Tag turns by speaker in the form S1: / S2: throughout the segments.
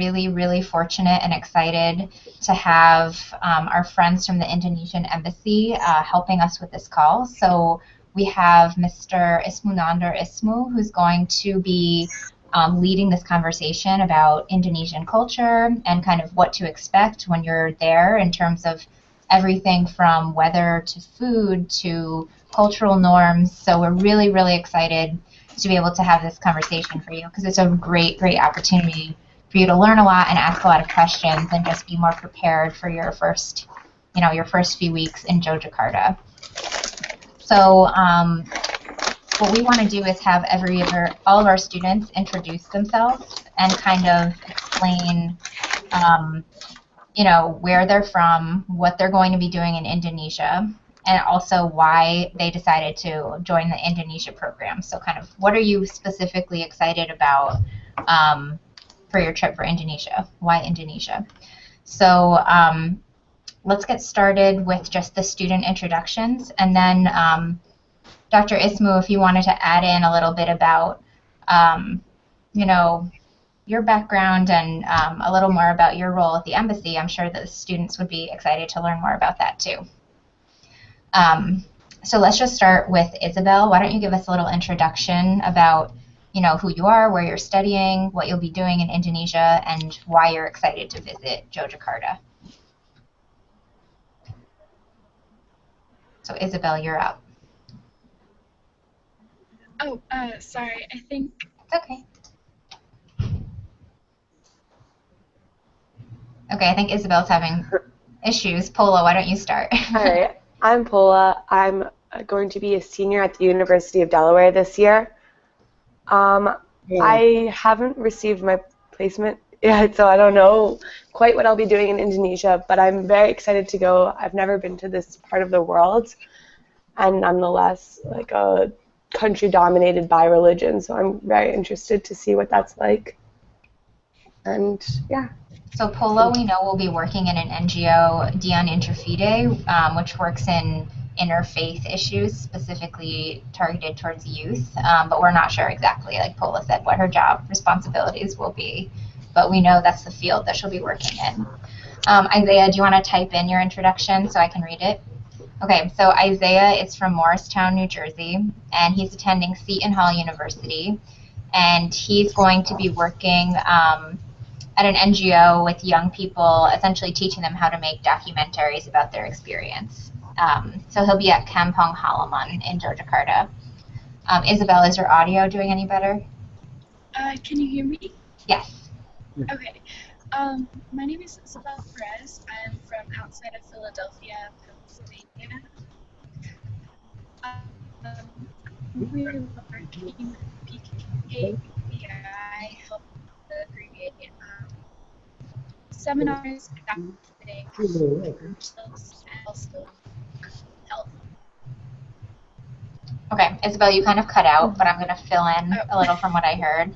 S1: really, really fortunate and excited to have our friends from the Indonesian Embassy helping us with this call. So we have Mr. Ismunandar Ismu, who's going to be leading this conversation about Indonesian culture and kind of what to expect when you're there in terms of everything from weather to food to cultural norms. So we're really, really excited to be able to have this conversation for you because it's a great, great opportunity for you to learn a lot and ask a lot of questions and just be more prepared for your first, your first few weeks in Yogyakarta. So what we want to do is have all of our students introduce themselves and kind of explain, where they're from, what they're going to be doing in Indonesia, and also why they decided to join the Indonesia program. So kind of what are you specifically excited about for your trip for Indonesia? Why Indonesia? So let's get started with just the student introductions, and then Dr. Ismu, if you wanted to add in a little bit about, your background and a little more about your role at the embassy, I'm sure the students would be excited to learn more about that too. So let's just start with Isabel. Why don't you give us a little introduction about, who you are, where you're studying, what you'll be doing in Indonesia, and why you're excited to visit Yogyakarta. So Isabel, you're up.
S2: Oh, sorry, I think...
S1: It's okay. Okay, I think Isabel's having issues. Paula, why don't you start?
S3: Hi, I'm Paula. I'm going to be a senior at the University of Delaware this year. I haven't received my placement yet, so I don't know quite what I'll be doing in Indonesia, but I'm very excited to go. I've never been to this part of the world, and nonetheless, like a country dominated by religion, so I'm very interested to see what that's like. And yeah.
S1: So Paula, we know, will be working in an NGO, Dian Interfide, which works in interfaith issues, specifically targeted towards youth, but we're not sure exactly, like Paula said, what her job responsibilities will be, but we know that's the field that she'll be working in. Isaiah, do you want to type in your introduction so I can read it? Okay, so Isaiah is from Morristown, New Jersey, and he's attending Seton Hall University, and he's going to be working at an NGO with young people, essentially teaching them how to make documentaries about their experience. So he'll be at Kampong Halaman in Yogyakarta. Isabel, is your audio doing any better?
S2: Can you hear me?
S1: Yes.
S2: Okay. My name is Isabel Perez. I'm from outside of Philadelphia, Pennsylvania. We're working PKBI, help create seminars and also health.
S1: Okay, Isabel, you kind of cut out, but I'm going to fill in a little from what I heard.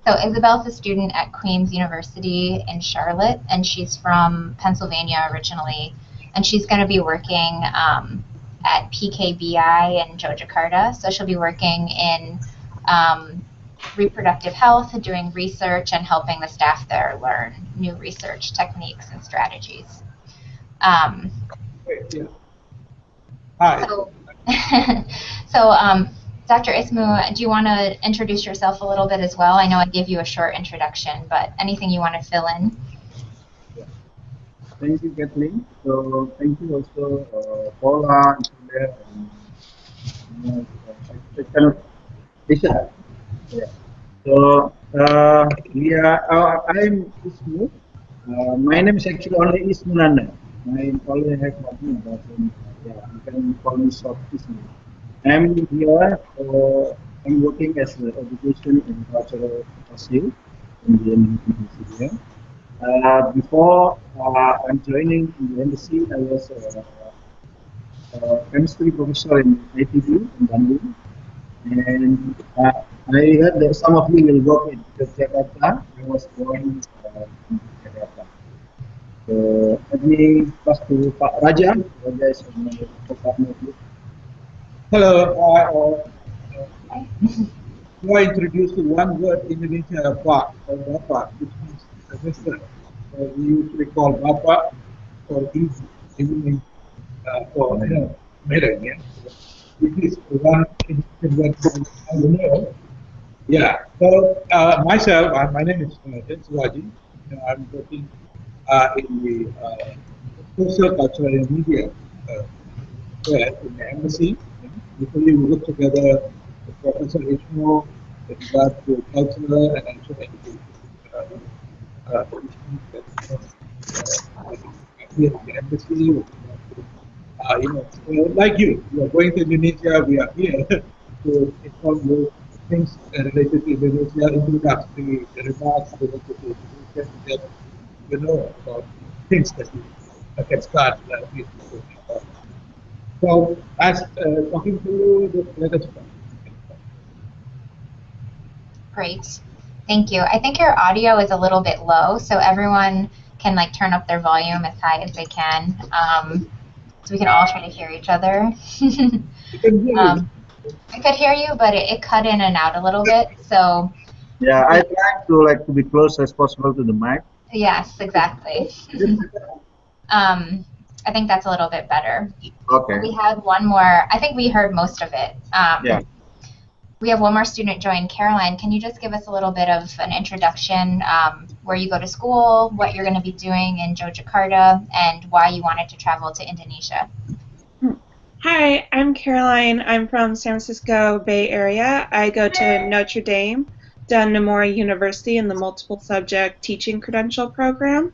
S1: So Isabel's a student at Queen's University in Charlotte, and she's from Pennsylvania originally, and she's going to be working at PKBI in Yogyakarta. So she'll be working in reproductive health, doing research, and helping the staff there learn new research techniques and strategies.
S4: Hi.
S1: So Dr. Ismu, do you want to introduce yourself a little bit as well? I know I gave you a short introduction, but anything you want to fill in?
S4: Thank you, Kathleen. So thank you also, Paula, and Lisa. Yeah. So I'm Ismu. My name is actually only Ismunandar. I only have nothing about him. Yeah, you can call me short Ismu. I'm here. I'm working as an education and cultural associate in the Indonesia. Before I'm joining the embassy, I was a chemistry professor in ITB in Bandung, and I heard that some of you will work in Jakarta. I was born in Jakarta. So let me pass to Pak Raja. Raja is my co-partner. Hello. I introduce one word Indonesia, Pak or Bapak, which means Mr. We usually call Bapa or Easy, even in, for marriage. Yeah. So this is one incident that I know. Yeah. So myself, my name is Shivaji. I'm working in the social, cultural, and media there in the embassy. Usually we work together with Professor Ishmo with regard to cultural and also education issues that here in the embassy with regard to, so like you are going to Indonesia, we are here to inform you things related to Indonesia, introductory remarks related to Indonesia, to get you know about things that you can start with. So, as talking to you, let us start.
S1: Great. Thank you. I think your audio is a little bit low, so everyone can like turn up their volume as high as they can, so we can all try to hear each other.
S4: You can hear me.
S1: I could hear you, but it cut in and out a little bit. So
S5: Yeah, I try to be close as possible to the mic.
S1: yes, exactly. I think that's a little bit better.
S5: Okay.
S1: We had one more. I think we heard most of it.
S5: Yeah.
S1: We have one more student join. Caroline, can you just give us a little bit of an introduction, where you go to school, what you're going to be doing in Yogyakarta, and why you wanted to travel to Indonesia?
S6: Hi, I'm Caroline. I'm from San Francisco Bay Area. I go to Notre Dame, Dun Namora University in the multiple subject teaching credential program.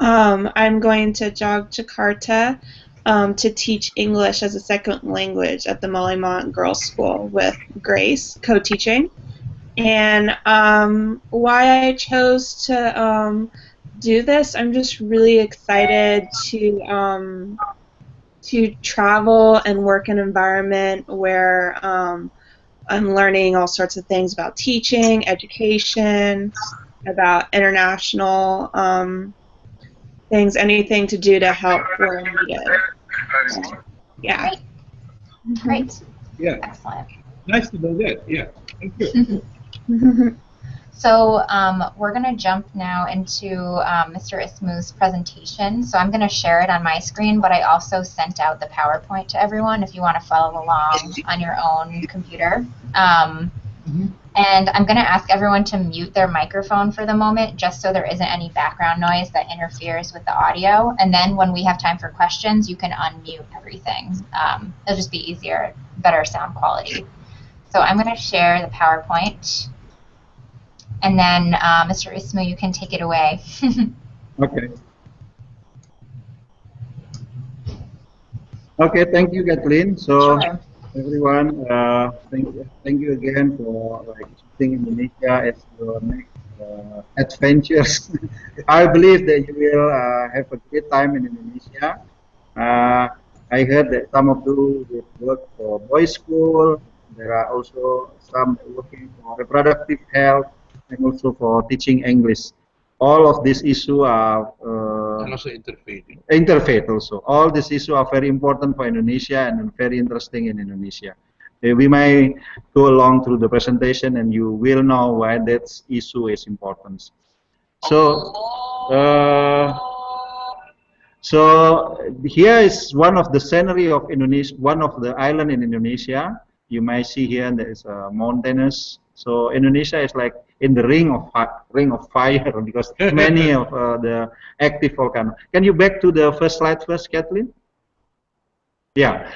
S6: I'm going to Yogyakarta to teach English as a second language at the Molimont Girls School with Grace, co-teaching. And why I chose to do this, I'm just really excited to travel and work in an environment where I'm learning all sorts of things about teaching, education, about international things, anything to do to help where I'm needed. Yeah.
S1: Great.
S4: Yeah.
S1: Excellent.
S4: Nice to know that. Yeah. Thank you.
S1: So we're going to jump now into Mr. Ismu's presentation. So I'm going to share it on my screen, but I also sent out the PowerPoint to everyone if you want to follow along on your own computer. And I'm going to ask everyone to mute their microphone for the moment, just so there isn't any background noise that interferes with the audio. And then when we have time for questions, you can unmute everything. It'll just be easier, better sound quality. So I'm going to share the PowerPoint. And then, Mr. Ismu, you can take it away.
S5: Okay. Okay, thank you, Kathleen. So,
S1: Sure.
S5: everyone, thank you again for choosing Indonesia as your next adventures. I believe that you will have a great time in Indonesia. I heard that some of you will work for boys' school. There are also some working for reproductive health and also for teaching English. All of these issues are
S4: And also interfaith.
S5: interfaith also. All these issues are very important for Indonesia and very interesting in Indonesia. We may go along through the presentation and you will know why that issue is important. So, here is one of the scenery of Indonesia, one of the island in Indonesia. You might see here there is a mountainous. So Indonesia is like in the ring of fire because many of the active volcanoes. Can you back to the first slide first, Kathleen? Yeah.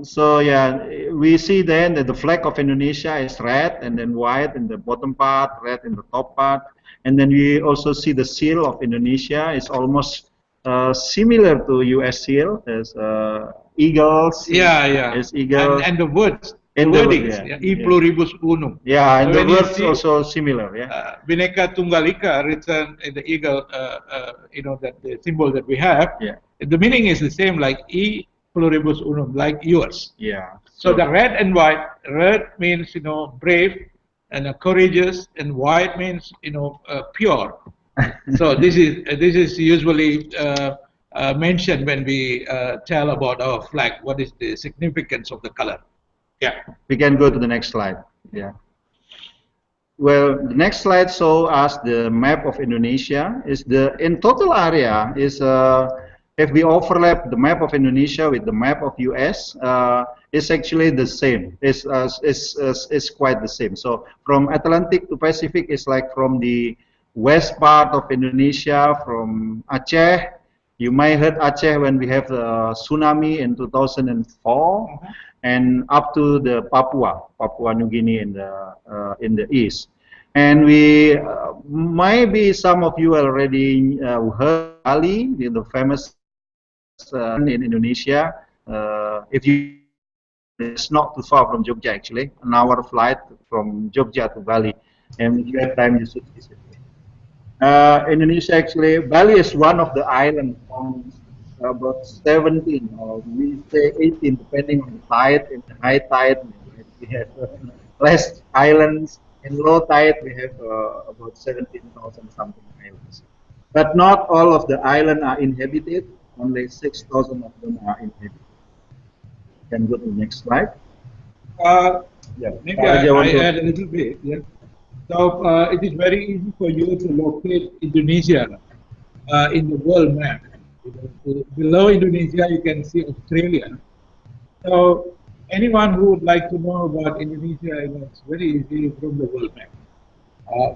S5: So yeah, we see then that the flag of Indonesia is red and then white in the bottom part, red in the top part, and then we also see the seal of Indonesia is almost similar to U.S. seal. There's eagles.
S4: Yeah.
S5: There's eagles.
S4: And the words,
S5: And
S4: the
S5: the
S4: wordings,
S5: yeah,
S4: E pluribus unum.
S5: Yeah, and
S4: So
S5: the
S4: when you
S5: words
S4: see,
S5: also similar. Yeah.
S4: Bhinneka Tunggal Ika written in the eagle, that the symbol that we have.
S5: Yeah.
S4: The meaning is the same, like E pluribus unum, like yours.
S5: Yeah.
S4: So the red and white, red means brave and courageous, and white means pure. So this is usually mentioned when we tell about our flag. What is the significance of the color? Yeah.
S5: We can go to the next slide. Yeah. Well, the next slide shows us the map of Indonesia. Is the in total area is if we overlap the map of Indonesia with the map of US, it's actually the same. It's quite the same. So from Atlantic to Pacific is like from the west part of Indonesia, from Aceh. You might heard Aceh when we have the tsunami in 2004, and up to the Papua New Guinea in the east. And we maybe some of you already heard Bali, the famous in Indonesia. If you, it's not too far from Jogja actually, an hour flight from Jogja to Bali, and if you have time, you should visit. Indonesia actually, Bali is one of the islands on about 17 or we say 18 depending on the tide. In the high tide we have less islands. In low tide we have about 17,000 something islands. But not all of the islands are inhabited, only 6,000 of them are inhabited. You can go to the next slide.
S7: Yeah, maybe I add a little bit. Yeah. So it is very easy for you to locate Indonesia in the world map. Below Indonesia, you can see Australia. So anyone who would like to know about Indonesia, it's very easy from the world map.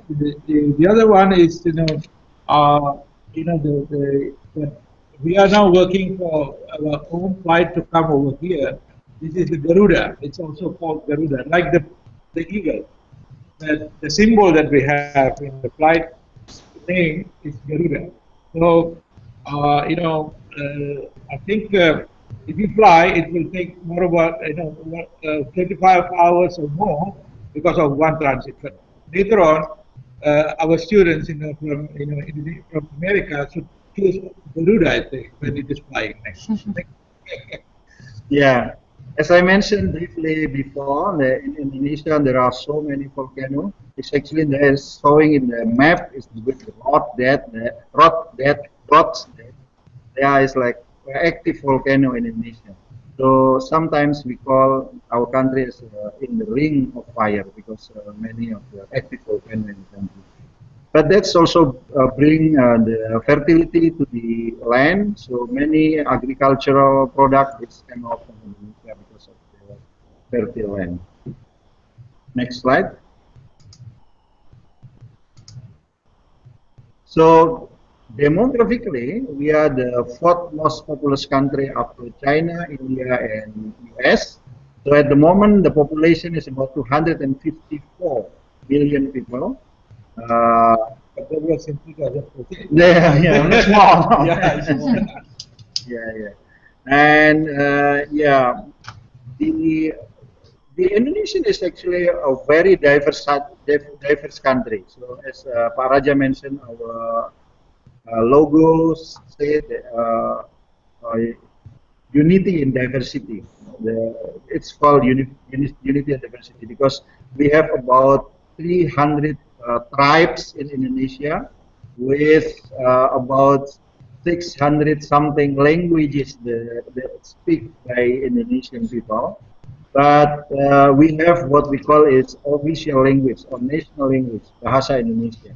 S7: The other one is, we are now working for our own flight to come over here. This is the Garuda. It's also called Garuda, like the eagle. The symbol that we have in the flight name is Garuda. So, I think if you fly, it will take more about 35 hours or more because of one transit. But later on, our students, from America should choose Garuda, I think, when it is flying next.
S5: Yeah. As I mentioned briefly before, in Indonesia there are so many volcanoes. It's actually there is showing in the map is with the rods that there is like active volcano in Indonesia. So sometimes we call our country as in the ring of fire because many of the active volcano in the country. But that's also bring the fertility to the land. So many agricultural products come out from Indonesia because of the fertile land. Next slide. So demographically, we are the fourth most populous country after China, India, and US. So at the moment, the population is about 254 million people.
S7: But that was in 2014.
S5: Yeah, small.
S7: Yeah,
S5: yeah. And the Indonesian is actually a very diverse country. So as Pak Raja mentioned, our logos say unity in diversity. It's called unity and diversity because we have about 300 tribes in Indonesia with about 600 something languages that speak by Indonesian people. But we have what we call its official language or national language, Bahasa Indonesia.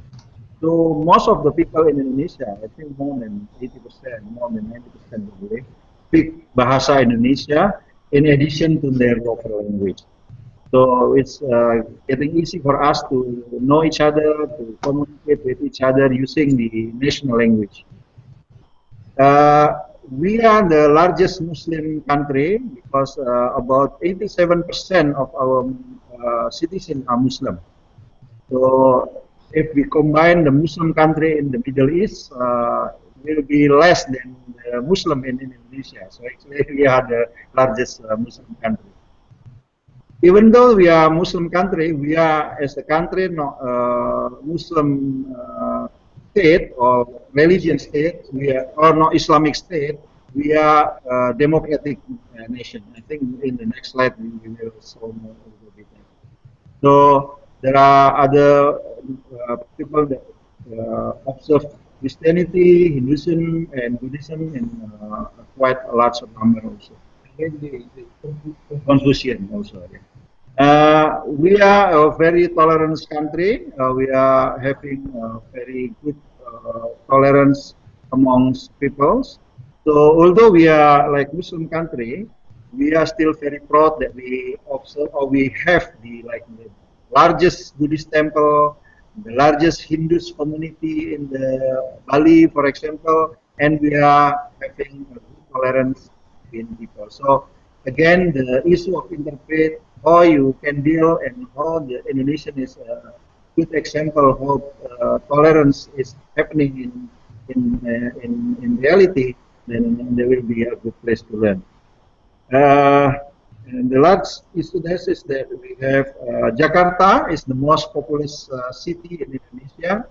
S5: So most of the people in Indonesia, I think more than 80%, more than 90% probably, speak Bahasa Indonesia in addition to their local language. So it's getting easy for us to know each other, to communicate with each other using the national language. We are the largest Muslim country because about 87% of our citizens are Muslim. So if we combine the Muslim country in the Middle East, will be less than the Muslim in Indonesia. So actually we are the largest Muslim country. Even though we are a Muslim country, we are as a country not Muslim state or religion state. We are or not Islamic state. We are a democratic nation. I think in the next slide we will show more a little bit. So there are other people that observe Christianity, Hinduism, and Buddhism in quite a large number also. Confucian also. Yeah. We are a very tolerant country. We are having very good tolerance amongst peoples. So although we are like Muslim country, we are still very proud that we observe or we have the largest Buddhist temple, the largest Hindu community in the Bali, for example, and we are having a good tolerance in people. So again, the issue of interpret how you can deal and how the Indonesian is a good example of how tolerance is happening in reality, then there will be a good place to learn. And the last issue is that we have Jakarta is the most populous city in Indonesia.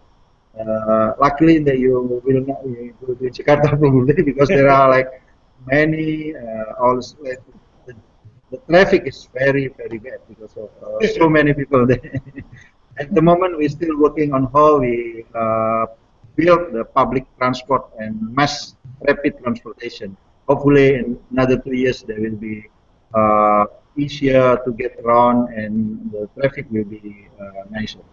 S5: Luckily that you will not go to Jakarta probably because there are like many also the traffic is very bad because of so many people there. At the moment we're still working on how we build the public transport and mass rapid transportation. Hopefully in another 2 years there will be easier to get around and the traffic will be nicer.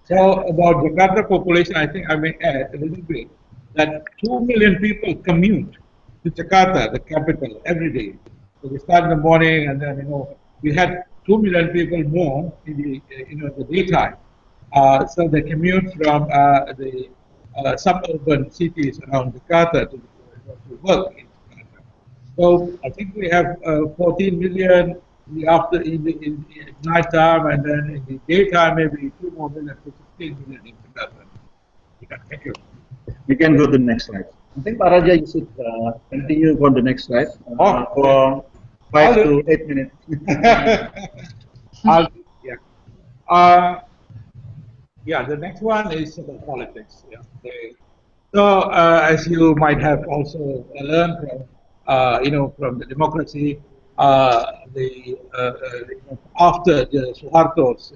S7: So about Jakarta population, I think I may add a little bit that 2 million people commute to Jakarta, the capital, every day. So we start in the morning, and then we had 2 million people more in the the daytime. So they commute from the suburban cities around Jakarta to work in Jakarta. So I think we have 14 million in night time, and then in the daytime maybe 2 more million to 16 million in Jakarta. Yeah, thank you.
S5: We can go to the next slide. I think Pak Raja, you should continue on the next slide for 5 to 8 minutes.
S7: Yeah. Yeah, the next one is about politics. Yeah. So as you might have also learned from from the democracy, after the Suharto's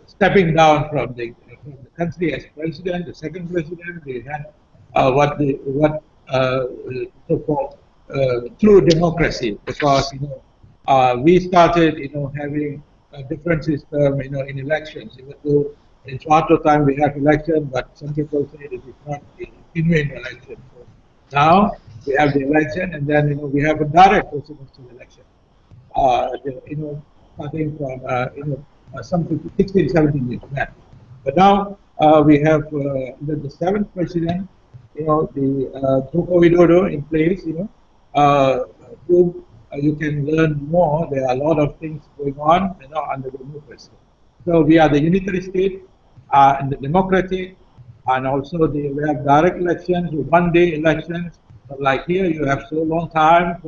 S7: stepping down from the country as president, the second president, they had what so-called true democracy, because we started having a different system in elections. Even though in Suharto time we have election, but some people say it is not a genuine election. So now we have the election, and then we have a direct presidential election. Starting from some 16, 17 years back. But now we have the seventh president, the Joko Widodo in place, whom you can learn more. There are a lot of things going on, under the new president. So we are the unitary state, and the democratic, and also we have direct elections, one-day elections. But like here, you have so long time,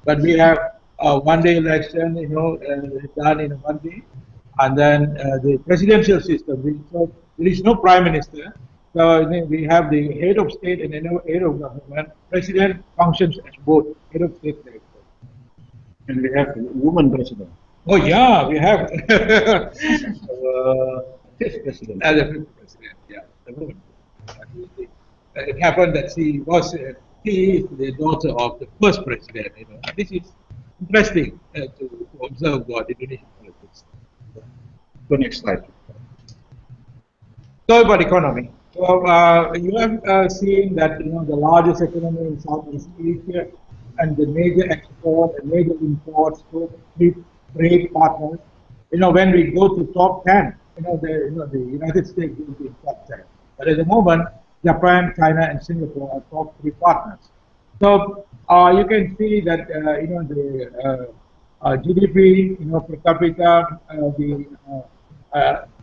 S7: but we have one-day election, done in one day, and then the presidential system. So there is no prime minister. So we have the head of state and head of government. President functions as both head of state and
S5: and we have a woman president.
S7: Oh yeah, we have
S5: Fifth president.
S7: The fifth president, yeah, the woman. It happened that she is the daughter of the first president. This is interesting to observe about Indonesian politics.
S5: Go next slide.
S7: So about economy. So you have seen that the largest economy in Southeast Asia and the major export and major imports to trade partners. When we go to top 10, the United States will be in top 10. But at the moment, Japan, China, and Singapore are top 3 partners. So you can see that the GDP, per capita, the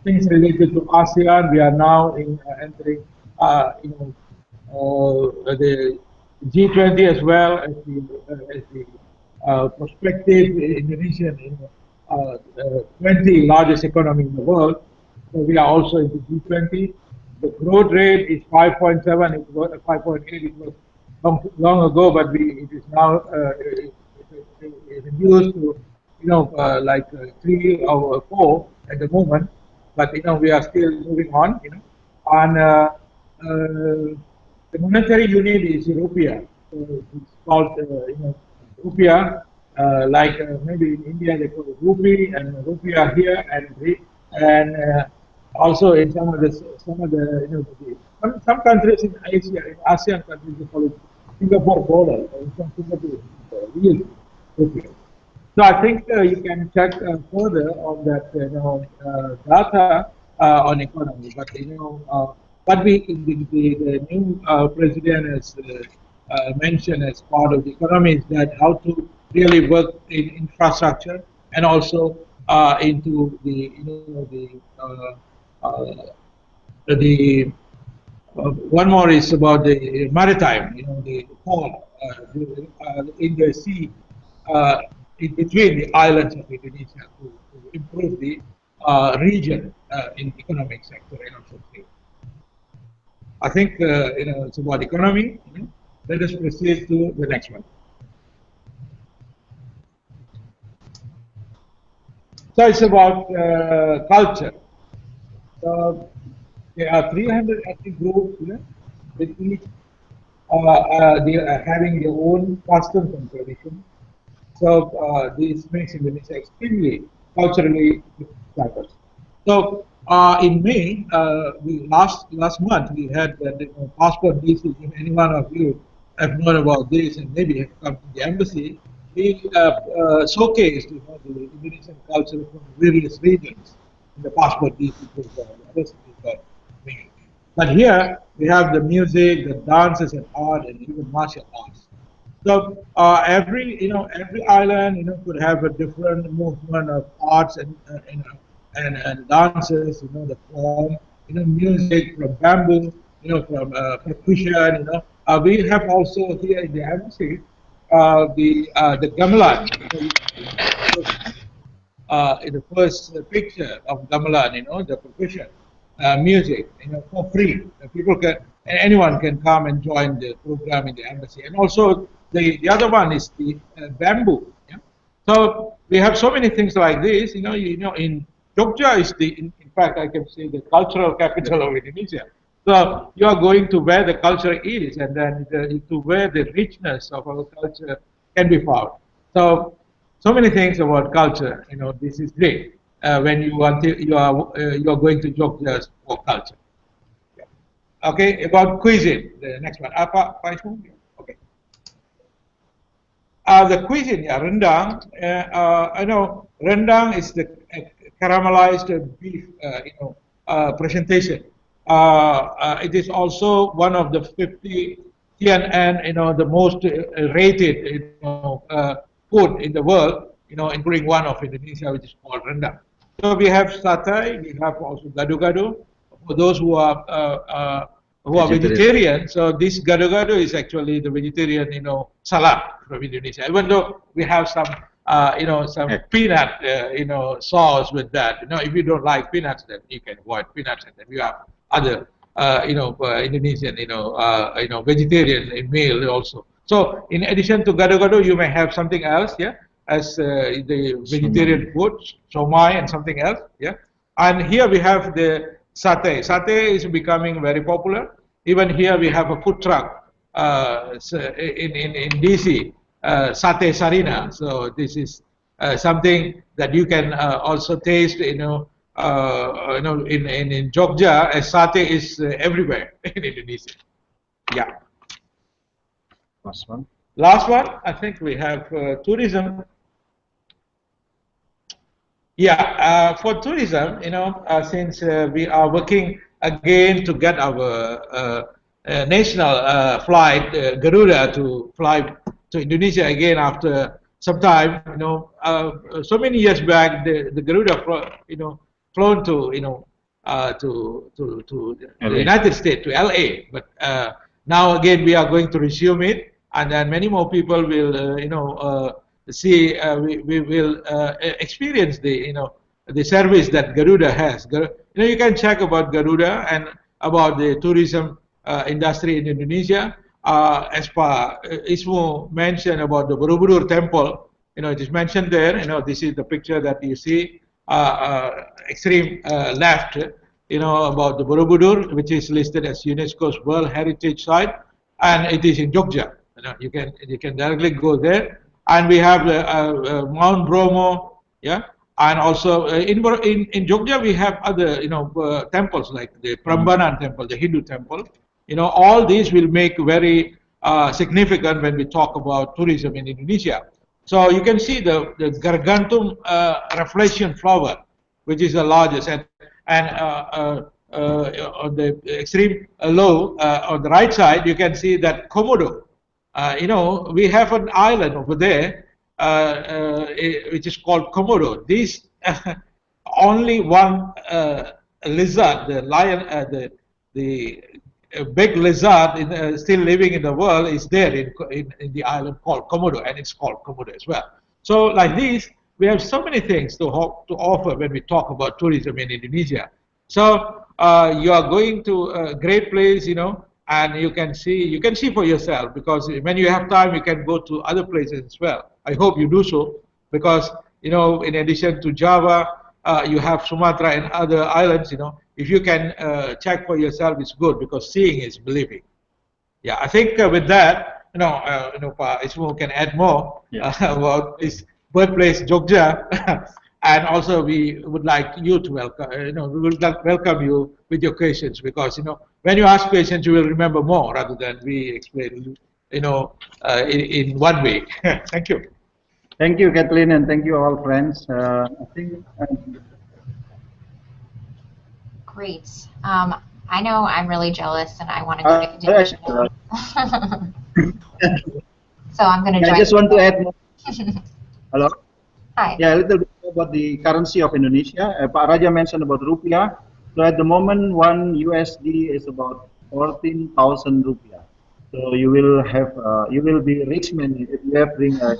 S7: things related to ASEAN, we are now entering, the G20 as well as the prospective Indonesian 20 largest economy in the world. So we are also in the G20. The growth rate is 5.7. It was 5.8. It was long ago, but it is now reduced to like 3 or 4 at the moment. But we are still moving on. And the monetary unit is Rupiah. So it's called rupiah, like maybe in India they call it rupee and rupiah here, and also in some of the some countries in Asia, in ASEAN countries, they call it Singapore dollar, or in some Singapore real rupiah. So I think you can check further on that data on economy. But what the new president has mentioned as part of the economy is that how to really work in infrastructure and also into the one more is about the maritime, the port in the sea uh, in between the islands of Indonesia to improve the region in economic sector and also trade. I think it's about economy. Let us proceed to the next one. So it's about culture. So there are 300 ethnic groups with each they are having their own customs and traditions. So this makes Indonesia extremely culturally diverse. So in May, last month, we had the passport visits. If any one of you have known about this and maybe have come to the embassy, we showcased the Indonesian culture from various regions in the passport visits that we. But here we have the music, the dances and art, and even martial arts. So every island could have a different movement of arts and dances. The form music from bamboo. From percussion. We have also here in the embassy the gamelan. In the first picture of gamelan, the percussion music, for free. People can, anyone can come and join the program in the embassy. And also the other one is the bamboo. Yeah? So we have so many things like this. In Jogja is in fact, I can say the cultural capital of Indonesia. So you are going to where the culture is, and then to where the richness of our culture can be found. So many things about culture. This is great when you are going to Jogja for culture. Okay, about cuisine. The next one. Apa Ismu? Okay. The cuisine, yeah, rendang. I know rendang is the caramelized beef, presentation. It is also one of the 50 TNN, the most rated, food in the world, including one of Indonesia, which is called rendang. So we have satay, we have also gado-gado. For those who are vegetarian, so this gado-gado is actually the vegetarian, salad from Indonesia. Even though we have some, some peanut, sauce with that. If you don't like peanuts, then you can avoid peanuts, and then you have other, Indonesian, vegetarian meal also. So in addition to gado-gado, you may have something else, yeah, as the vegetarian food, somai and something else, yeah. And here we have the satay. Satay is becoming very popular. Even here we have a food truck in DC, Satay Sarina. So this is something that you can also taste, in Jogja, as satay is everywhere in Indonesia. Yeah.
S5: Last one.
S7: Last one, I think we have tourism. Yeah, for tourism, since we are working again to get our national flight, Garuda, to fly to Indonesia again after some time. So many years back, the Garuda, flown to the United States, to LA. But now again, we are going to resume it, and then many more people will, see, we will experience the service that Garuda has. You can check about Garuda and about the tourism industry in Indonesia. As per Ismu mentioned about the Borobudur temple, it is mentioned there. This is the picture that you see, extreme left. About the Borobudur, which is listed as UNESCO's World Heritage Site, and it is in Jogja. You can directly go there. and we have the Mount Bromo, yeah, and also in Jogja we have other temples like the Prambanan temple, the Hindu temple. All these will make very significant when we talk about tourism in Indonesia. So you can see the Gargantum reflection flower, which is the largest, and on the extreme low on the right side you can see that Komodo. We have an island over there which is called Komodo. This only one lizard, the lion, the big lizard still living in the world is there in the island called Komodo, and it's called Komodo as well. So like this, we have so many things to offer when we talk about tourism in Indonesia. So you are going to a great place, and you can see for yourself, because when you have time you can go to other places as well. I hope you do so, because in addition to Java, you have Sumatra and other islands. If you can check for yourself, it's good, because seeing is believing. Yeah, I think with that, Pa Ismu can add more about his birthplace, Jogja. And also, we would like you to welcome. We will welcome you with your questions, because when you ask questions, you will remember more rather than we explain. In one way. Thank you.
S5: Thank you, Kathleen, and thank you all, friends. I think.
S1: Great. I know I'm really jealous, and I want to go to Indonesia. So I'm going to join.
S5: I just want to add more. Hello?
S1: Hi.
S5: Yeah, a little bit about the currency of Indonesia. Pak Raja mentioned about rupiah. So at the moment, one USD is about 14,000 rupiah. So you will be rich man if you have bring go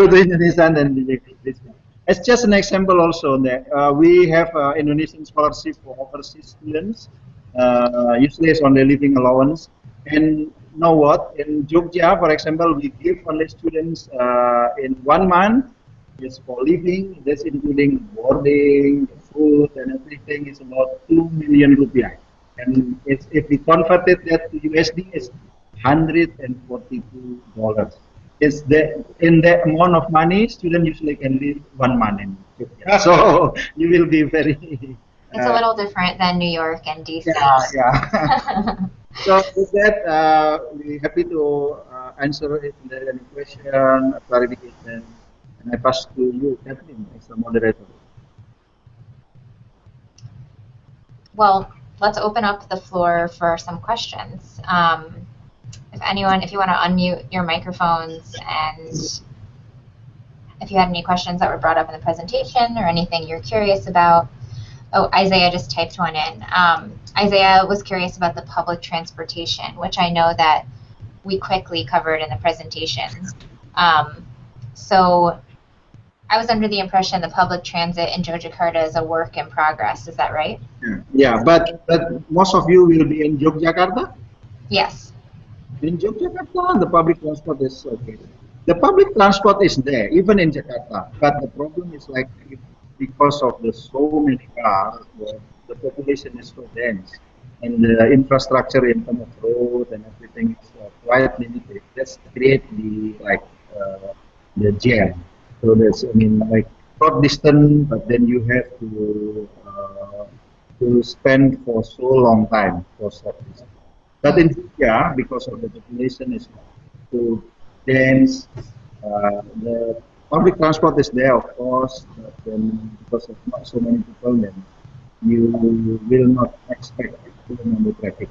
S5: to Indonesia and be rich man. It's just an example also that we have Indonesian scholarship for overseas students. Usually it's only living allowance. And know what? In Jogja, for example, we give only students in 1 month is for living. That's including boarding, food, and everything. Is about 2 million rupiah. And if we converted that to USD, it's $142. It's in that amount of money, student usually can live 1 month in Jogja. So you will be very.
S1: It's a little different than New York and DC.
S5: Yeah. So with that, we're happy to answer if there any question, clarification, and I pass to you, Kathleen, as the moderator.
S1: Well, let's open up the floor for some questions. If you want to unmute your microphones, and if you had any questions that were brought up in the presentation or anything you're curious about. Oh, Isaiah just typed one in. Isaiah was curious about the public transportation, which I know that we quickly covered in the presentation. So I was under the impression the public transit in Yogyakarta is a work in progress. Is that right?
S5: Yeah, but most of you will be in Yogyakarta?
S1: Yes.
S5: In Yogyakarta, the public transport is okay. The public transport is there, even in Jakarta. But the problem is like because of the so many cars, the population is so dense, and the infrastructure in terms of road and everything is quite limited. That's create the jam. So that's like short distance, but then you have to spend for so long time for short distance. But in India, because of the population is so dense, the public transport is there, of course, but then because of not so many people, then you will not expect the traffic.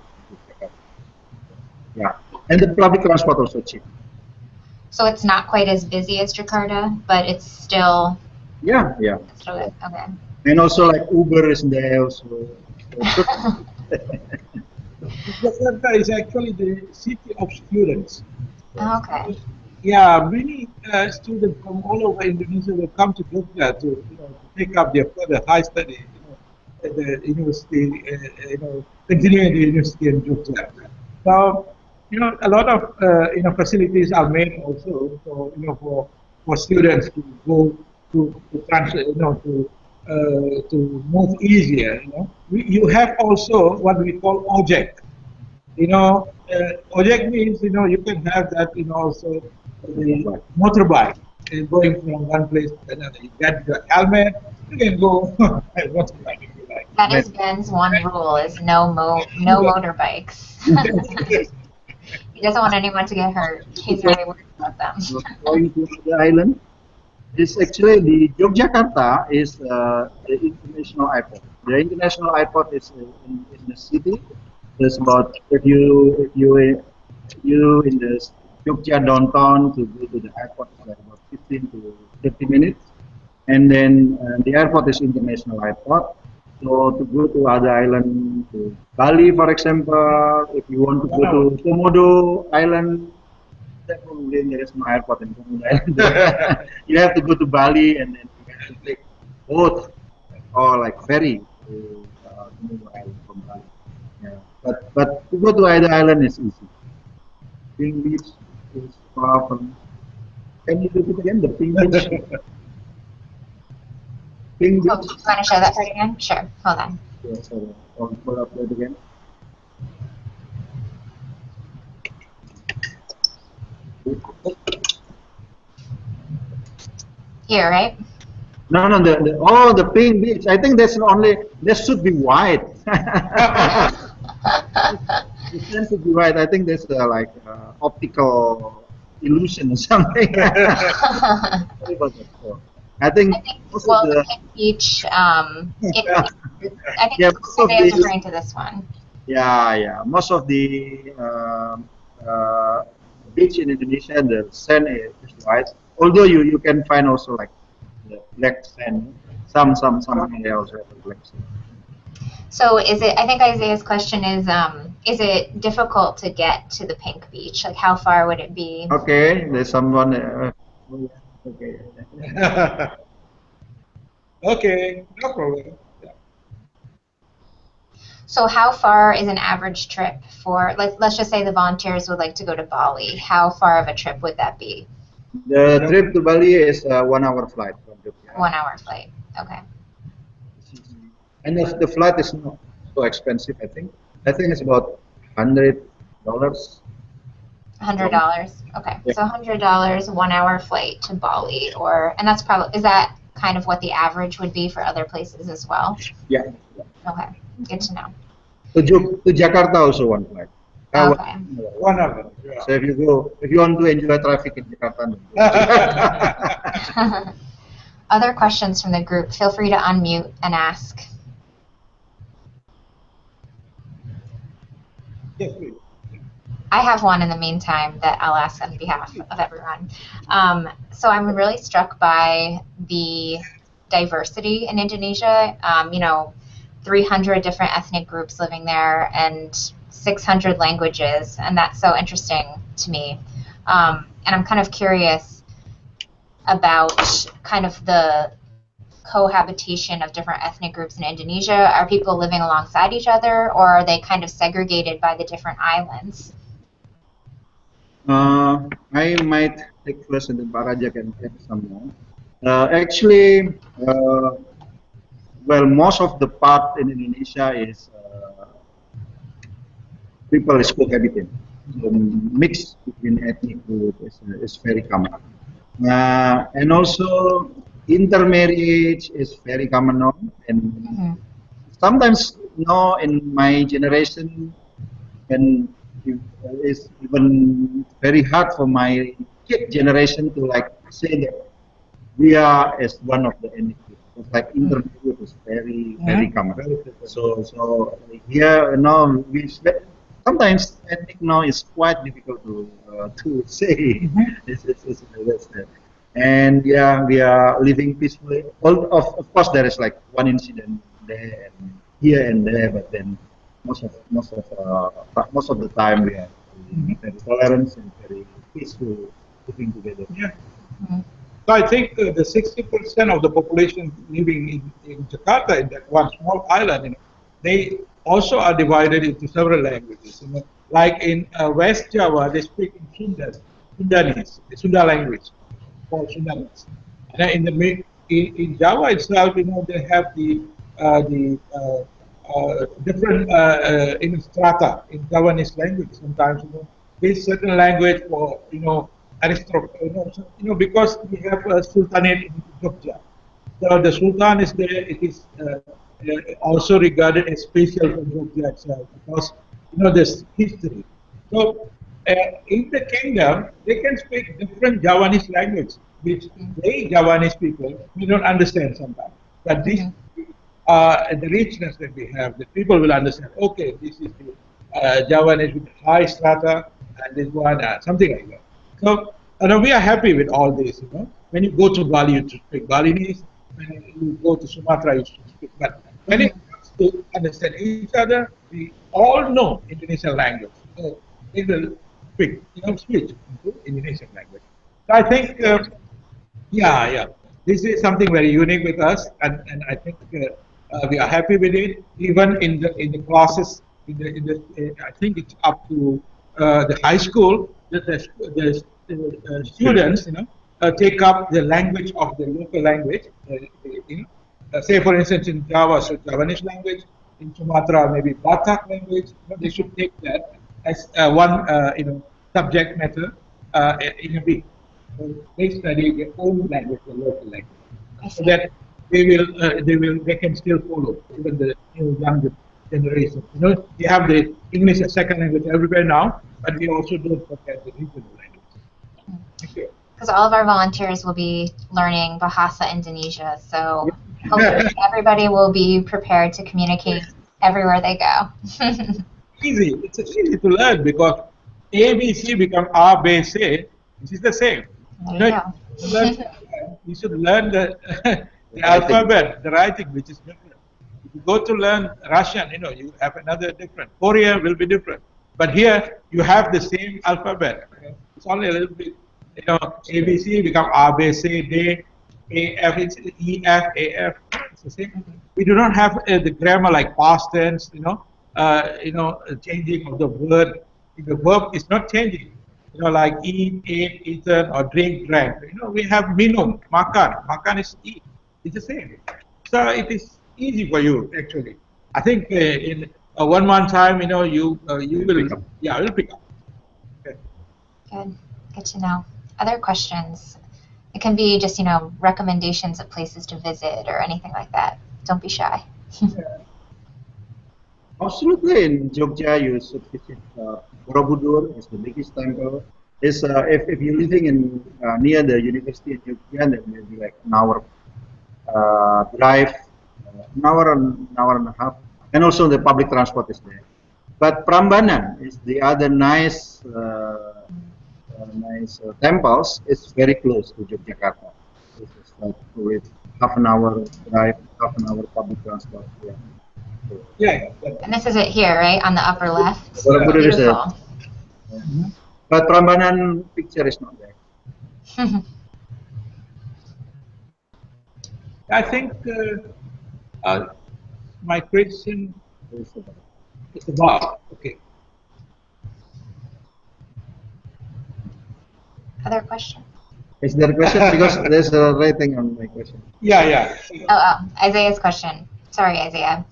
S5: Yeah, and the public transport also cheap.
S1: So it's not quite as busy as Jakarta, but it's still.
S5: Yeah.
S1: It's still good. Okay.
S5: And also like Uber is there also.
S7: Jakarta is actually the city of students.
S1: Okay.
S7: Yeah, many students from all over Indonesia will come to Jogja to take up their further high study, at the university, continuing the university in Jogja. So, a lot of facilities are made also for students to go to transfer, to move easier. You have also what we call ojek. Ojek means you can have that also the motorbike. Going from one place to another. You get the helmet, you can go motorbike if you like.
S1: That is Ben's one rule: is no motorbikes. He doesn't want anyone to get hurt. He's very worried about them.
S5: Going to the island is actually the Yogyakarta is the international airport. The international airport is in the city. There's about if you in the Jogja downtown to go to the airport is like about 15 to 30 minutes, and then the airport is international airport. So to go to other island, to Bali, for example, if you want to go to Komodo Island, definitely there is no airport in Komodo Island. You have to go to Bali and then you have to take boat or like ferry to Komodo Island from Bali. Yeah. But to go to either island is easy. Ping Beach is far from. Can you repeat again the Ping Beach? Ping Beach.
S1: Oh, do you want to show that part again? Sure. Hold on.
S5: Yeah, so I'll pull up that again.
S1: Here, right?
S5: No, the Ping Beach. I think that's only there should be white. It tends to be white. I think there's like optical illusion or something. I think most
S1: well,
S5: of
S1: the Pink Beach, I think
S5: yeah,
S1: Jose is referring to this one.
S5: yeah. Most of the beach in Indonesia, the sand is white. Although you can find also like the black sand. Some area also have black sand.
S1: So is it? I think Isaiah's question is it difficult to get to the Pink Beach? Like, how far would it be?
S5: Okay, there's someone. Okay.
S7: Okay, no problem. Yeah.
S1: So how far is an average trip for? Let's just say the volunteers would like to go to Bali. How far of a trip would that be?
S5: The trip to Bali is a 1 hour flight from Jogja.
S1: 1 hour flight. Okay.
S5: And the flight is not so expensive. I think it's about $100.
S1: $100. Okay.
S5: Yeah.
S1: So $100, 1 hour flight to Bali, and that's probably, is that kind of what the average would be for other places as well?
S5: Yeah.
S1: Okay. Good to know.
S5: To Jakarta also one flight.
S1: Okay.
S7: 1 hour. Yeah.
S5: So if you want to enjoy traffic in Jakarta.
S1: Other questions from the group, feel free to unmute and ask.
S7: Yes, please.
S1: I have one in the meantime that I'll ask on behalf of everyone. So I'm really struck by the diversity in Indonesia. 300 different ethnic groups living there and 600 languages, and that's so interesting to me. And I'm kind of curious about kind of the cohabitation of different ethnic groups in Indonesia. Are people living alongside each other, or are they kind of segregated by the different islands?
S5: I might take first and then Pak Raja can add some more. Actually, well, most of the part in Indonesia is people is cohabiting. So mix between ethnic group is very common. And also intermarriage is very common now. And sometimes, in my generation, and it's even very hard for my kid generation to like say that we are as one of the ethnic group. It's like intermarriage is very common. So here we sometimes ethnic now is quite difficult to say. It's and yeah, we are living peacefully. Of course, there is like one incident there and here and there, but then most of the time we are very tolerant and very peaceful living together.
S7: Yeah. So I think the 60% of the population living in Jakarta, in that one small island, they also are divided into several languages. Like in West Java, they speak in Sundanese, the Sunda language, called Sundanese. And in Java itself, they have the different strata in Javanese language. Sometimes, this certain language for aristocrat, because we have a sultanate in Jogja. So the sultan is there. It is also regarded as special from Jogja itself because there's history. So in the kingdom, they can speak different Javanese language, which they Javanese people we don't understand sometimes. But this the richness that we have, the people will understand. Okay, this is the Javanese with high strata, and this one something like that. So we are happy with all this. When you go to Bali, you speak Balinese. When you go to Sumatra, you speak. But when it comes to understand each other, we all know Indonesian language. So they will speak, switch into Indonesian language. So I think, yeah. This is something very unique with us, and I think we are happy with it. Even in the classes, I think it's up to the high school. The students, take up the language of the local language. Say for instance in Java, so Javanese language. In Sumatra, maybe Batak language. They should take that as one subject matter in a week. So they study their own language, the local language, so that they can still follow even the younger generation. We have the English as second language everywhere now, but we also don't forget the regional language. Thank you.
S1: Because all of our volunteers will be learning Bahasa Indonesia, so hopefully everybody will be prepared to communicate everywhere they go.
S7: Easy. It's easy to learn because ABC become ABC, which is the same. You should learn the alphabet, the writing, which is different. If you go to learn Russian, you have another different. Korea will be different. But here, you have the same alphabet. It's only a little bit, ABC become R, B, C, D, A, F, it's E, F, A, F. It's the same. We do not have the grammar like past tense, changing of the word. The verb is not changing. Like eat, ate, eaten, or drink, drank. We have minum, makan. Makan is eat. It's the same. So it is easy for you actually. I think in 1 month time, you will, you'll pick up. Okay.
S1: Good to know. Other questions? It can be just recommendations of places to visit or anything like that. Don't be shy.
S5: Absolutely, in Jogja, you should visit Borobudur. It's the biggest temple. It's if you're living in near the University of Jogja, then maybe like an hour drive, an hour and a half, and also the public transport is there. But Prambanan is the other nice temples. It's very close to Yogyakarta. It's like with half an hour drive, half an hour public transport. Yeah.
S7: Yeah.
S1: And this is it here, right, on the upper left.
S5: Borobudur is
S1: Beautiful.
S5: but Prambanan picture is not there.
S7: I think my question is about, okay.
S1: Other question?
S5: Is there a question? Because there's a rating on my question.
S7: Yeah.
S1: Oh, Isaiah's question. Sorry, Isaiah.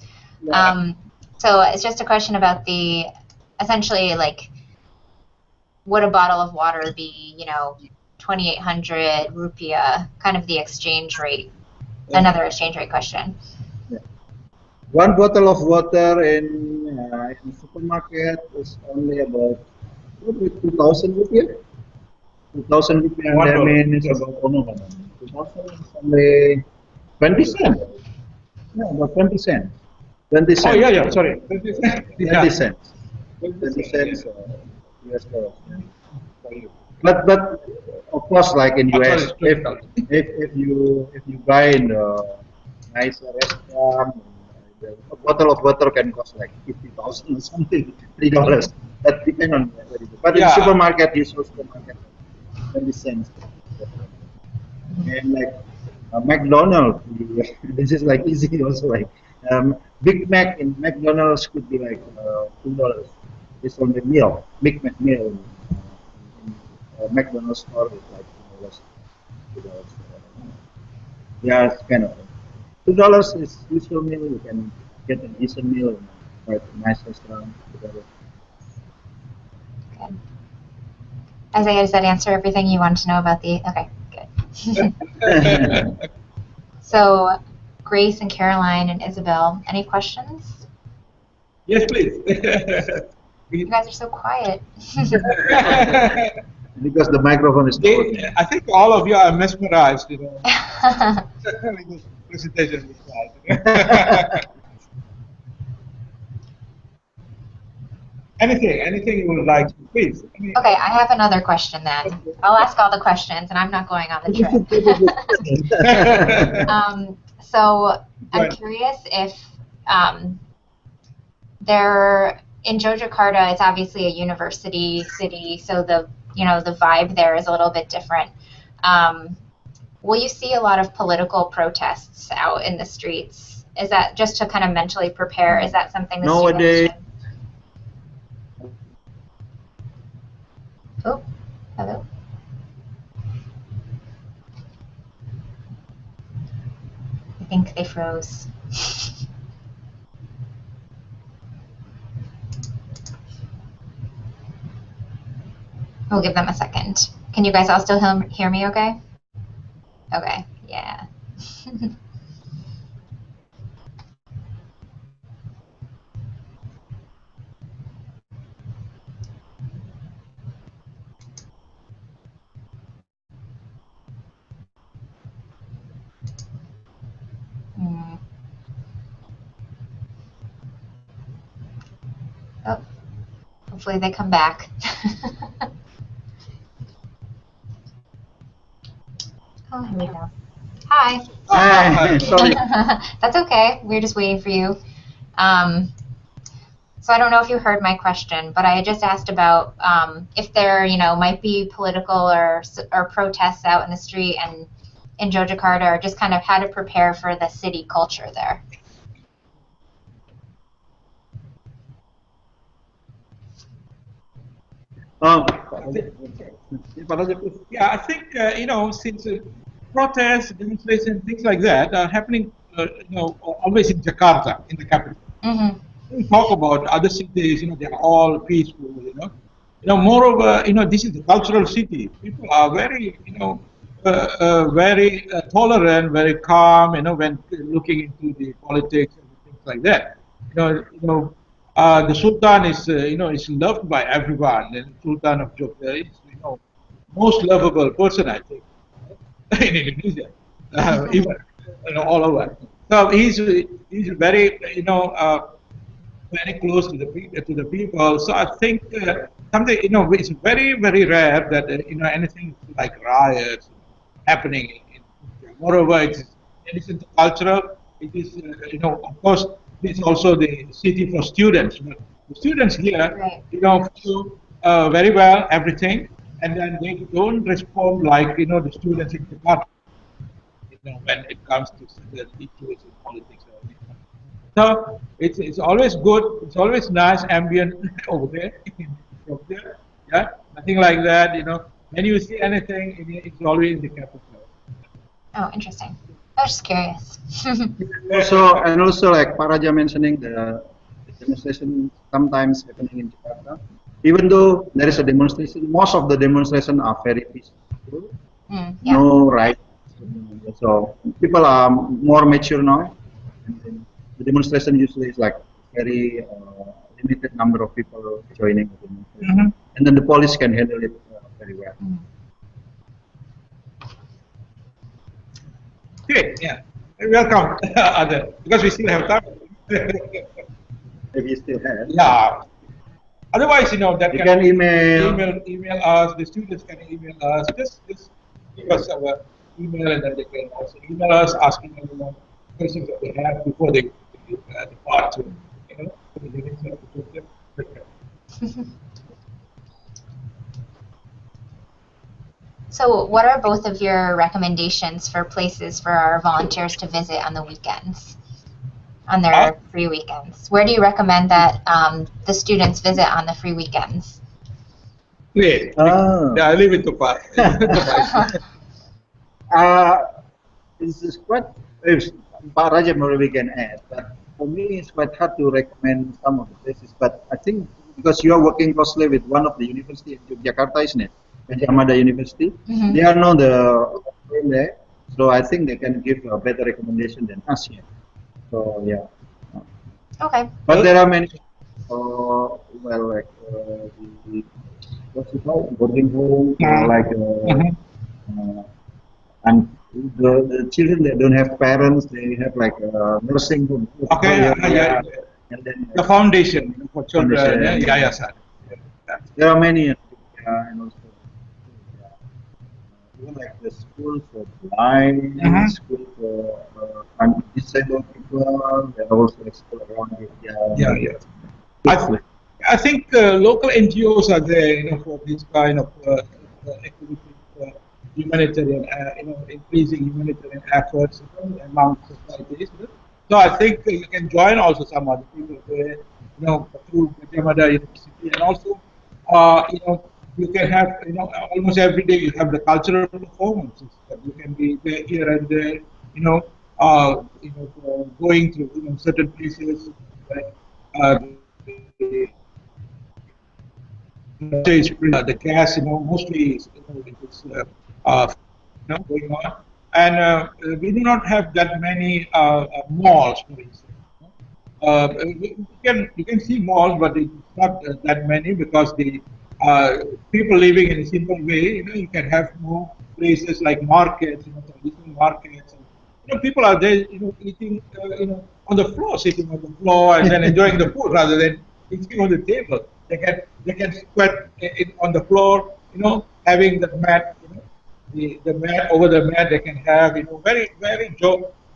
S7: Yeah.
S1: So it's just a question about essentially like, would a bottle of water be, 2,800 rupiah, kind of the exchange rate? Another exchange rate question.
S5: Yeah. One bottle of water in supermarket is only about 2,000 rupiah. 2,000 rupiah, and that means about 2,000 is only 20 cents. Yeah, about 20 cents. 20 cents.
S7: Oh, yeah, sorry. 20 cents.
S5: 20 cents. 20 cents US dollars. But of course, like in US, if you buy in a nicer restaurant, a bottle of water can cost like 50,000 or something, $3. That depends on where you go. But in supermarket, usual supermarket, 20 cents. And like McDonald's, this is like easy also. Like Big Mac in McDonald's could be like $2. It's on the meal. Big Mac meal. McDonald's store is like $2. Yeah, it's kind of $2 is usual meal. You can get a decent meal in quite a nice restaurant.
S1: Good. Isaiah, does that answer everything you wanted to know about the? Okay, good. So, Grace and Caroline and Isabel, any questions?
S7: Yes, please.
S1: You guys are so quiet.
S5: Because the microphone is closed.
S7: I think all of you are mesmerized, you know. With this presentation. Anything you would like to, please.
S1: Okay, I have another question then. I'll ask all the questions, and I'm not going on the trip. So I'm curious if there in Yogyakarta, it's obviously a university city, so the vibe there is a little bit different. Will you see a lot of political protests out in the streets? Is that just to kind of mentally prepare? Is that something the
S5: nowadays?
S1: Oh, hello. I think they froze. We'll give them a second. Can you guys all still hear me okay? Okay, yeah. Oh, hopefully they come back. Oh, here we go. Hi.
S5: Hi. Sorry.
S1: That's okay. We're just waiting for you. So I don't know if you heard my question, but I just asked about if there, might be political or protests out in the street and in Yogyakarta, or just kind of how to prepare for the city culture there.
S7: Yeah, I think since protests, demonstrations, things like that are happening, always in Jakarta, in the capital.
S1: Mm-hmm.
S7: We talk about other cities, they're all peaceful, Moreover, this is a cultural city. People are very, very tolerant, very calm, when looking into the politics and things like that. The Sultan is, is loved by everyone. The Sultan of Jogja is, most lovable person, I think, in Indonesia, even all over. So he's very, very close to the people. So I think something, it's very, very rare that anything like riots happening. Moreover, it's in addition to cultural, it is of course it's also the city for students. But the students here,
S1: Right.
S7: feel very well everything, and then they don't respond like the students in Jakarta. When it comes to certain issues in politics. So it's always good. It's always nice ambient over there. Yeah, nothing like that. When you see anything, it's always in the capital.
S1: Oh, interesting. I was just curious.
S5: also like Pak Raja mentioning the demonstration sometimes happening in Jakarta. Even though there is a demonstration, most of the demonstration are very peaceful.
S1: Yeah.
S5: No riots. So people are more mature now. And the demonstration usually is like very limited number of people joining the demonstration, and then the police can handle it very well.
S7: Okay, yeah. Welcome, other, because we still have time.
S5: Maybe you still have.
S7: Yeah. Otherwise, that
S5: you can
S7: email us. The students can email us. Just give us our email, and then they can also email us asking questions that they have before they depart to
S1: So what are both of your recommendations for places for our volunteers to visit on the weekends, on their free weekends? Where do you recommend that the students visit on the free weekends?
S7: Great. Yeah, I leave it to Pak.
S5: This is quite, Pak Raja maybe can add, but for me it's quite hard to recommend some of the places, but I think because you are working closely with one of the universities in Jakarta, isn't it? Gajah Mada University. They are not the there, so I think they can give a better recommendation than us here. So yeah.
S1: Okay.
S5: But there are many, well, like the what's it called, boarding home, like and the children that don't have parents, they have like a nursing home.
S7: Okay, yeah.
S5: And then
S7: The foundation for children.
S5: Foundation,
S7: Yeah, sir.
S5: there are many, and also even like the school for blind, school for disabled people, they're also school around it.
S7: Yeah. I think local NGOs are there, for this kind of activities, humanitarian, increasing humanitarian efforts among societies. So I think you can join also some other people there, through Gajah Mada University, and also, you can have, almost every day you have the cultural performances that you can be there, here and there, going to certain places, like the gas, mostly it is going on, and we do not have that many malls, for instance. You can see malls, but it's not that many because the people living in a simple way. You can have more places like markets, traditional markets. And, people are there, eating, on the floor, sitting on the floor, and then enjoying the food rather than eating on the table. They can sweat on the floor, having the mat, the mat over the mat. They can have, very very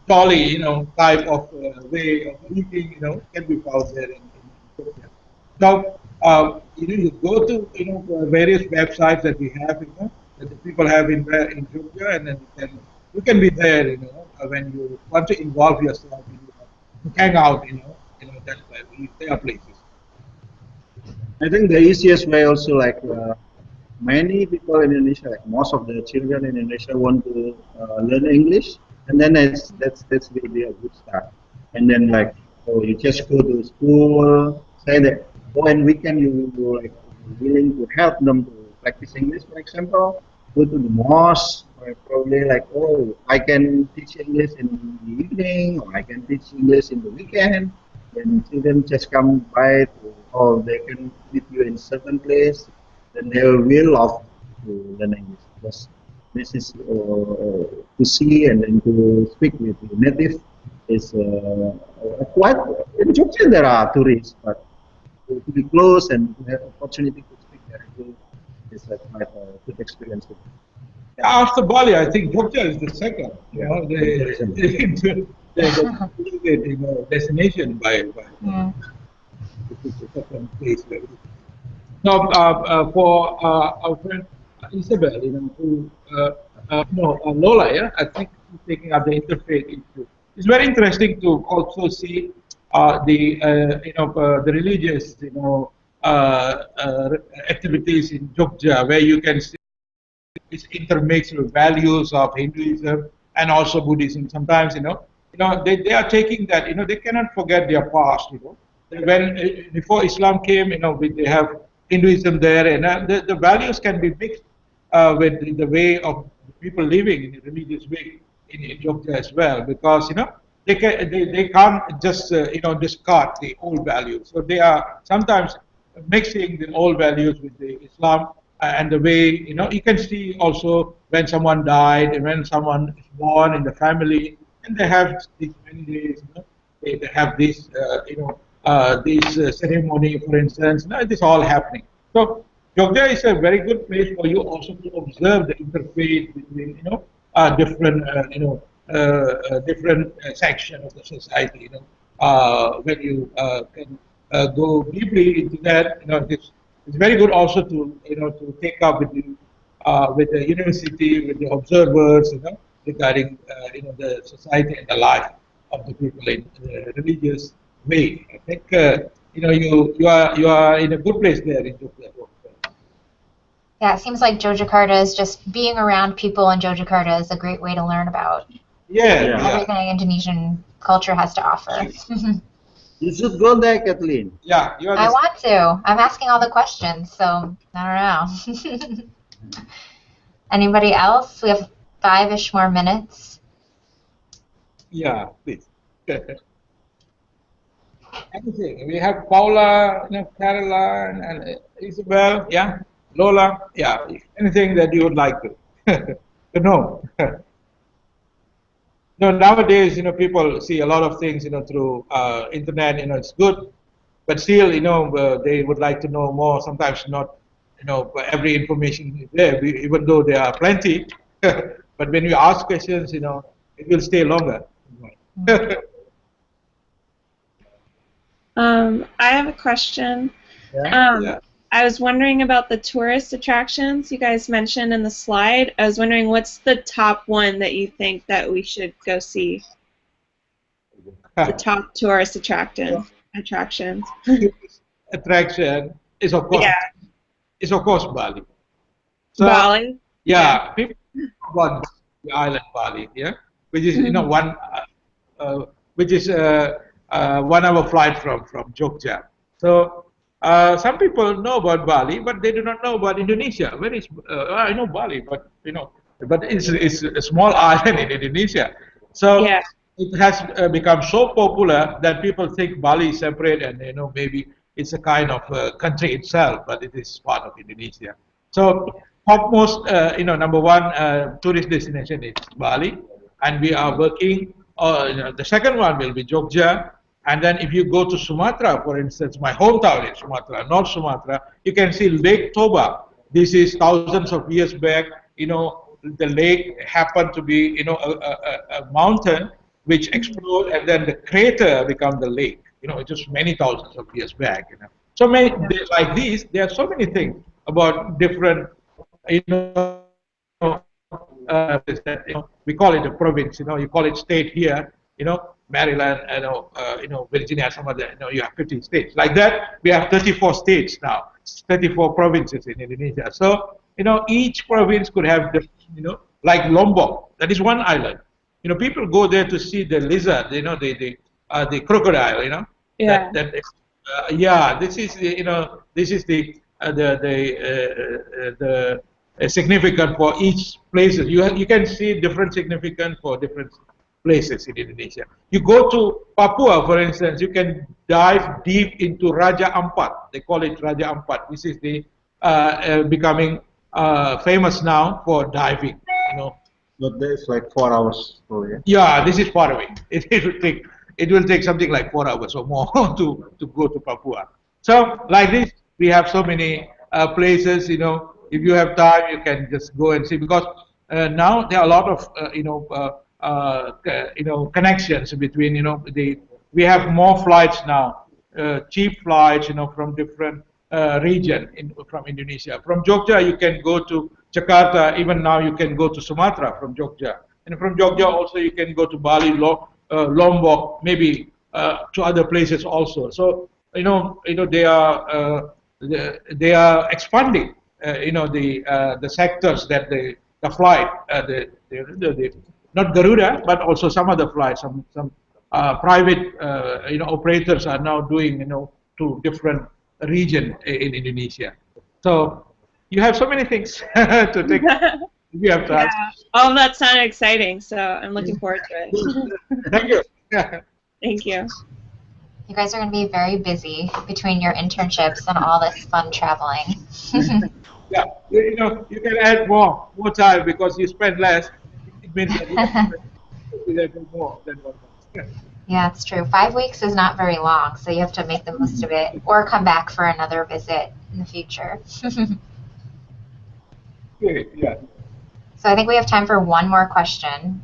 S7: jolly, type of way of eating, can be found there in Ethiopia. Now, you go to various websites that we have, that the people have in Ethiopia, and then you can be there, when you want to involve yourself, hang out, that there are places.
S5: I think the easiest way also, like many people in Indonesia, like most of the children in Indonesia want to learn English, and then that's really a good start. And then like, oh, you just go to school, say that, oh, and weekend you like willing to help them to practice English, for example, go to the mosque, or probably like, oh, I can teach English in the evening, or I can teach English in the weekend. Then children just come by to, or they can meet you in certain place, then they will love to learn English because this is to see and then to speak with the native is quite, in Jogja there are tourists, but to be close and to have opportunity to speak there is quite a good experience.
S7: After Bali, I think Jogja is the second. The destination by the second place. Now, for our friend Isabel, Lola, I think she's taking up the interfaith issue. It's very interesting to also see the religious, activities in Jogja, where you can see it's intermixed with values of Hinduism and also Buddhism. Sometimes, they are taking that, they cannot forget their past, When before Islam came, they have Hinduism there, and the values can be mixed with the way of people living in a religious way in Jogja as well, because they can't just discard the old values. So they are sometimes mixing the old values with the Islam, and the way you can see also when someone died and when someone is born in the family, and they have these many days. They have this this ceremony, for instance. This all happening. So Jogja is a very good place for you also to observe the interfaith between different different section of the society. When you can go deeply into that, it's very good also to to take up with the university, with the observers, regarding the society and the life of the people in the religious way. I think you are in a good place there in Jogja.
S1: Yeah, it seems like Yogyakarta is just being around people in Yogyakarta is a great way to learn about everything Indonesian culture has to offer.
S5: You should go there, Kathleen.
S7: Yeah,
S1: I want to. I'm asking all the questions, so I don't know. Anybody else? We have 5-ish more minutes.
S7: Yeah, please. Anything. We have Paula, Caroline, and Isabel. Yeah, Lola. Yeah, anything that you would like to to know. Nowadays, people see a lot of things, through internet. It's good, but still, they would like to know more. Sometimes not, every information is there, even though there are plenty. But when you ask questions, it will stay longer.
S6: I have a question.
S7: Yeah. Yeah.
S6: I was wondering about the tourist attractions you guys mentioned in the slide. I was wondering what's the top one that you think that we should go see? The top tourist attractions.
S7: Attraction is of course Bali. So,
S6: Bali.
S7: Yeah, people talk about the island Bali, yeah, which is which is 1 hour flight from Jogja. So some people know about Bali, but they do not know about Indonesia. Where is I know Bali, but but it's a small island in Indonesia. So it has become so popular that people think Bali is separate, and maybe it's a kind of country itself, but it is part of Indonesia. So topmost, #1 tourist destination is Bali, and we are working. The second one will be Jogja, and then if you go to Sumatra, for instance, my hometown is Sumatra, North Sumatra, you can see Lake Toba. This is thousands of years back. The lake happened to be, a mountain which exploded, and then the crater became the lake. Just many thousands of years back. So many like these. There are so many things about different, we call it a province. You call it state here. Maryland, Virginia, some other. You have 50 states. Like that, we have 34 states now. 34 provinces in Indonesia. So each province could have different, like Lombok. That is one island. People go there to see the lizard. The crocodile.
S6: Yeah.
S7: This is this is the significant for each places. You can see different significance for different places in Indonesia. You go to Papua, for instance, you can dive deep into Raja Ampat. They call it Raja Ampat. This is the becoming famous now for diving.
S5: But there's like 4 hours.
S7: Yeah, this is far away. It will take something like 4 hours or more to go to Papua. So like this, we have so many places. If you have time, you can just go and see, because now there are a lot of connections between we have more flights now, cheap flights from different region from Indonesia. From Jogja you can go to Jakarta. Even now you can go to Sumatra from Jogja, and from Jogja also you can go to Bali, Lombok, maybe to other places also. So they are expanding the sectors that the flight not Garuda, but also some other flights, some private operators are now doing to different region in Indonesia. So you have so many things to take. You have to ask.
S6: All of that sounded exciting, so I'm looking forward to it.
S7: Thank you.
S6: Thank you.
S1: You guys are going to be very busy between your internships and all this fun traveling.
S7: Yeah, you can add more time because you spend less. It means that you have to do more than 1 month.
S1: Yeah, it's true. 5 weeks is not very long, so you have to make the most of it, or come back for another visit in the future.
S7: Okay, yeah.
S1: So I think we have time for one more question.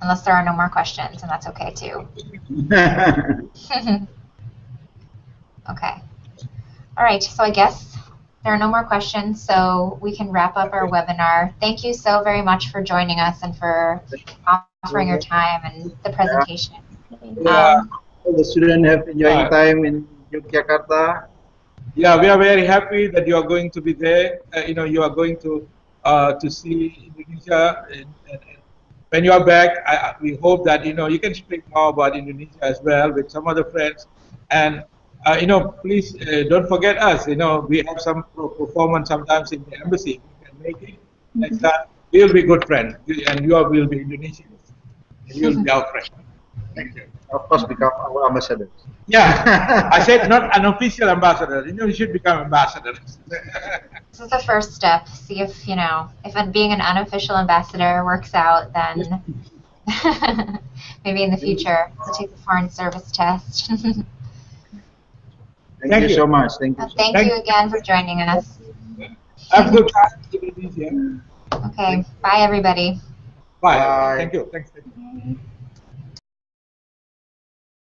S1: Unless there are no more questions, and that's okay too. Okay. All right, so I guess there are no more questions, so we can wrap up our webinar. Thank you so very much for joining us and for offering your time and the presentation.
S5: All the students have enjoying time in Yogyakarta.
S7: Yeah, we are very happy that you are going to be there. You are going to see Indonesia. And when you are back, we hope that you can speak more about Indonesia as well with some other friends. And please don't forget us. We have some performance sometimes in the embassy. We can make it. Next time, we'll be good friends, and you all will be Indonesians. And you'll be our friend. Thank you.
S5: Of course, become our ambassadors.
S7: Yeah, I said not an official ambassador. You should become ambassadors.
S1: This is the first step. See if, if being an unofficial ambassador works out, then maybe in the future we'll take the foreign service test.
S5: Thank you so much. Thank you.
S1: Thank you again for joining us.
S7: Have a good time.
S1: Okay, bye everybody.
S7: Bye. Thank you. Thanks.